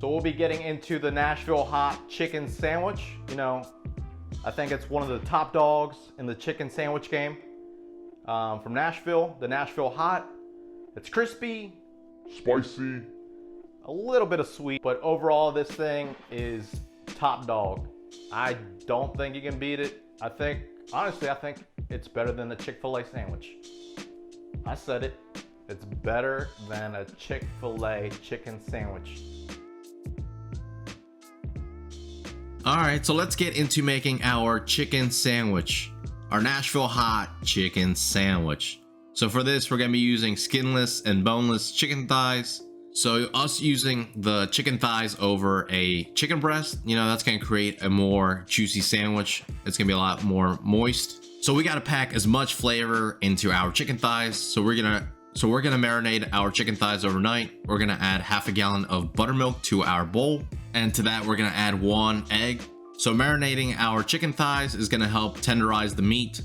So we'll be getting into the Nashville hot chicken sandwich. You know, I think it's one of the top dogs in the chicken sandwich game. From Nashville, the Nashville hot. It's crispy, Spicy. a little bit of sweet, but overall this thing is top dog. I don't think you can beat it. Honestly, I think it's better than the Chick-fil-A sandwich. I said it. It's better than a Chick-fil-A chicken sandwich. All right, so let's get into making our chicken sandwich, our Nashville hot chicken sandwich. So for this, we're gonna be using skinless and boneless chicken thighs. So us using the chicken thighs over a chicken breast, you know, that's gonna create a more juicy sandwich. It's gonna be a lot more moist. So we gotta pack as much flavor into our chicken thighs. So we're gonna marinate our chicken thighs overnight. We're gonna add half a gallon of buttermilk to our bowl. And to that, we're gonna add 1 egg. So marinating our chicken thighs is gonna help tenderize the meat.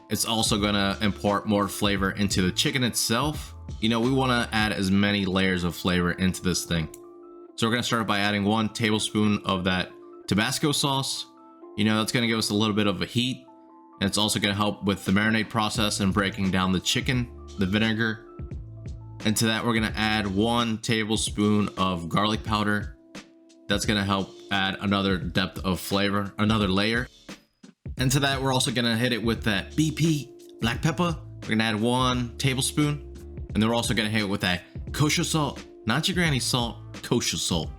It's also gonna impart more flavor into the chicken itself. You know, we wanna add as many layers of flavor into this thing. So we're gonna start by adding 1 tablespoon of that Tabasco sauce. You know, that's gonna give us a little bit of a heat. And it's also gonna help with the marinade process and breaking down the chicken, the vinegar. And to that, we're gonna add 1 tablespoon of garlic powder. That's gonna help add another depth of flavor, another layer. And to that, we're also gonna hit it with that BP black pepper. We're gonna add 1 tablespoon. And then we're also gonna hit it with that kosher salt, not your granny salt, kosher salt.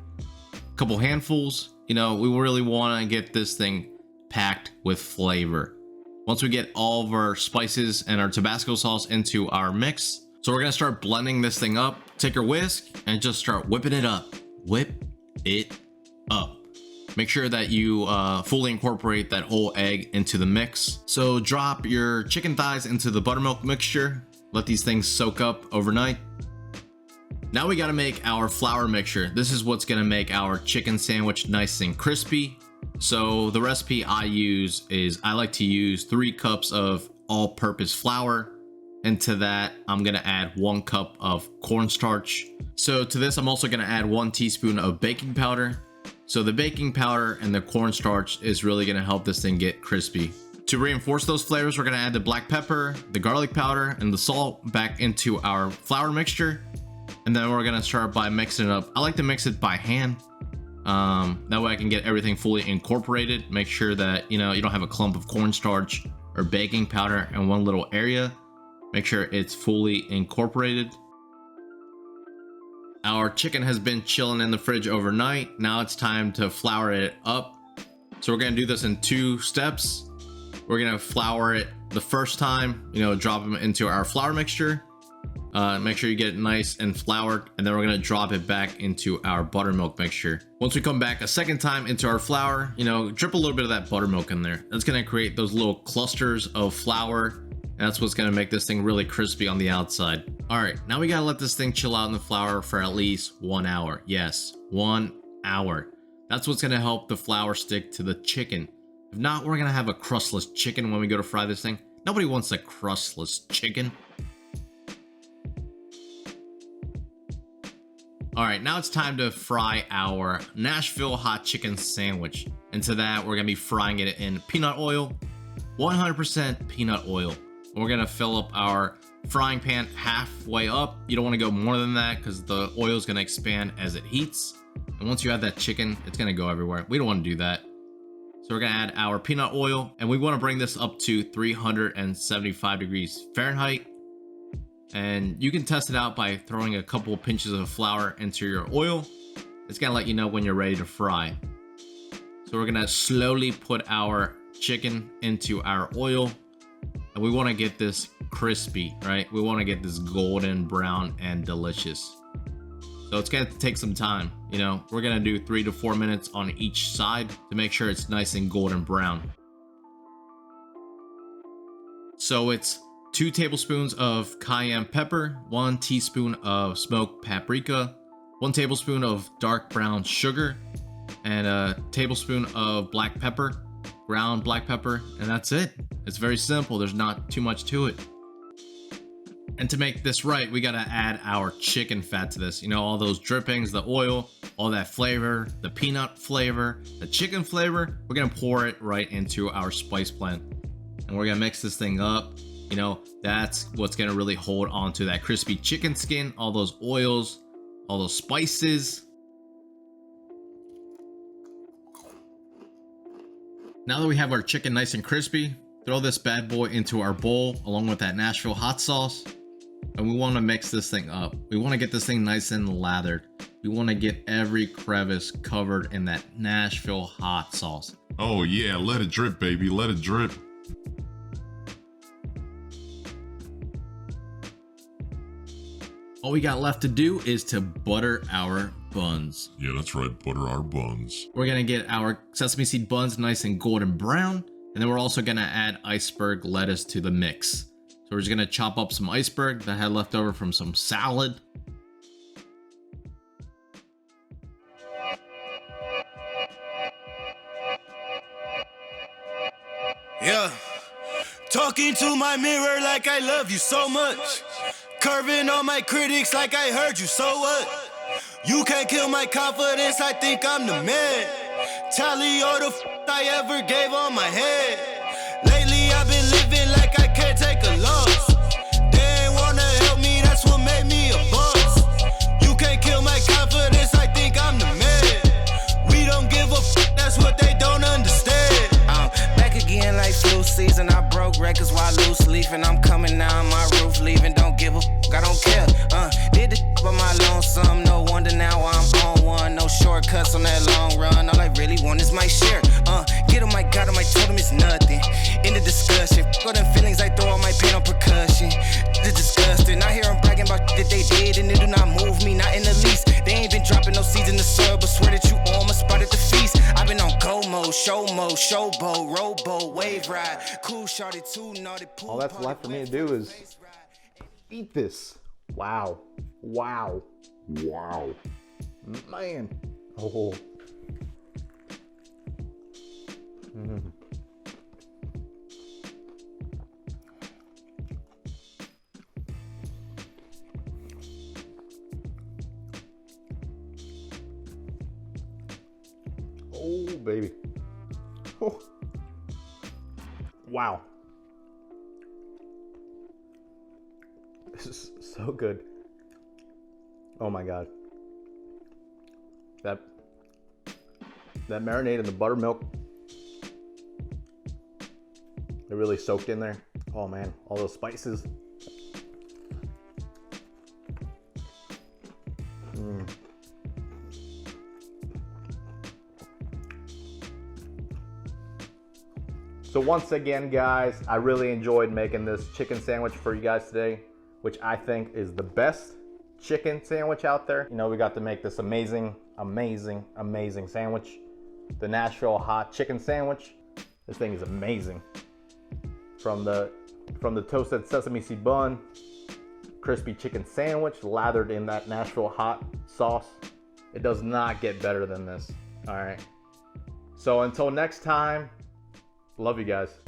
A couple handfuls. You know, we really wanna get this thing packed with flavor. Once we get all of our spices and our Tabasco sauce into our mix, so we're gonna start blending this thing up. Take your whisk and just start whipping it up. Whip it up. Make sure that you fully incorporate that whole egg into the mix. So drop your chicken thighs into the buttermilk mixture. Let these things soak up overnight. Now we gotta make our flour mixture. This is what's gonna make our chicken sandwich nice and crispy. So the recipe I use is I like to use 3 cups of all-purpose flour. And to that, I'm gonna add 1 cup of cornstarch. So to this, I'm also gonna add 1 teaspoon of baking powder. So the baking powder and the cornstarch is really gonna help this thing get crispy. To reinforce those flavors, we're gonna add the black pepper, the garlic powder, and the salt back into our flour mixture. And then we're gonna start by mixing it up. I like to mix it by hand. That way I can get everything fully incorporated. Make sure that, you know, you don't have a clump of cornstarch or baking powder in one little area. Make sure it's fully incorporated. Our chicken has been chilling in the fridge overnight. Now it's time to flour it up. So we're gonna do this in 2 steps. We're gonna flour it the first time, you know, drop them into our flour mixture. Make sure you get it nice and floured, and then we're gonna drop it back into our buttermilk mixture. Once we come back a second time into our flour, you know, drip a little bit of that buttermilk in there. That's gonna create those little clusters of flour. And that's what's gonna make this thing really crispy on the outside. All right, now we gotta let this thing chill out in the flour for at least 1 hour. Yes, 1 hour. That's what's gonna help the flour stick to the chicken. If not, we're gonna have a crustless chicken when we go to fry this thing. Nobody wants a crustless chicken. All right, now it's time to fry our Nashville hot chicken sandwich. And to that, we're gonna be frying it in peanut oil, 100% peanut oil. We're gonna fill up our frying pan halfway up. You don't wanna go more than that because the oil is gonna expand as it heats. And once you add that chicken, it's gonna go everywhere. We don't wanna do that. So we're gonna add our peanut oil, and we wanna bring this up to 375 degrees Fahrenheit. And you can test it out by throwing a couple of pinches of flour into your oil. It's gonna let you know when you're ready to fry. So we're gonna slowly put our chicken into our oil. And we want to get this crispy, right? We want to get this golden brown and delicious. So it's going to take some time. You know, we're going to do 3 to 4 minutes on each side to make sure it's nice and golden brown. So it's 2 tablespoons of cayenne pepper, 1 teaspoon of smoked paprika, 1 tablespoon of dark brown sugar, and a tablespoon of black pepper, ground black pepper, and that's it. It's very simple. There's not too much to it. And to make this right, we gotta add our chicken fat to this. You know, all those drippings, the oil, all that flavor, the peanut flavor, the chicken flavor. We're gonna pour it right into our spice blend. And we're gonna mix this thing up. You know, that's what's gonna really hold on to that crispy chicken skin, all those oils, all those spices. Now that we have our chicken nice and crispy, throw this bad boy into our bowl along with that Nashville hot sauce. And we want to mix this thing up. We want to get this thing nice and lathered. We want to get every crevice covered in that Nashville hot sauce. Oh yeah, let it drip, baby, let it drip. All we got left to do is to butter our buns. Yeah, that's right, butter our buns. We're gonna get our sesame seed buns nice and golden brown. And then we're also gonna add iceberg lettuce to the mix. So we're just gonna chop up some iceberg that I had left over from some salad. Yeah, talking to my mirror like I love you so much. Curving on my critics like I heard you, so what? You can't kill my confidence, I think I'm the man. Tally all the I ever gave on my head. Lately I've been living like I can't take a loss. They ain't wanna help me, that's what made me a boss. You can't kill my confidence, I think I'm the man. We don't give a that's what they don't understand. I'm back again like flu season, I broke records while loose leafing. I'm coming down my roof, leaving, don't give a I don't care. Did the by my lonesome, no wonder now I'm on one. No shortcuts on that long run, all I really want is my share. Get him, I got him, I told him it's nothing. In the discussion, all them feelings, I throw all my pain on percussion. It's disgusting, I hear them bragging about that they did, and it do not move me, not in the least. They ain't been dropping no seeds in the soil, but swear that you on my spot at the feast. I've been on go mode, showboat, rowboat, wave ride, cool shorty, too naughty. All that's left for me to do is eat this. Wow. Wow. Wow. Man. Oh. Oh, baby. Oh. Wow. This is so good. Oh my God. That marinade in the buttermilk, it really soaked in there. Oh man, all those spices. So once again, guys, I really enjoyed making this chicken sandwich for you guys today, which I think is the best chicken sandwich out there. You know, we got to make this amazing sandwich. The Nashville hot chicken sandwich. This thing is amazing. From the toasted sesame seed bun, crispy chicken sandwich lathered in that Nashville hot sauce. It does not get better than this. All right. So until next time, love you guys.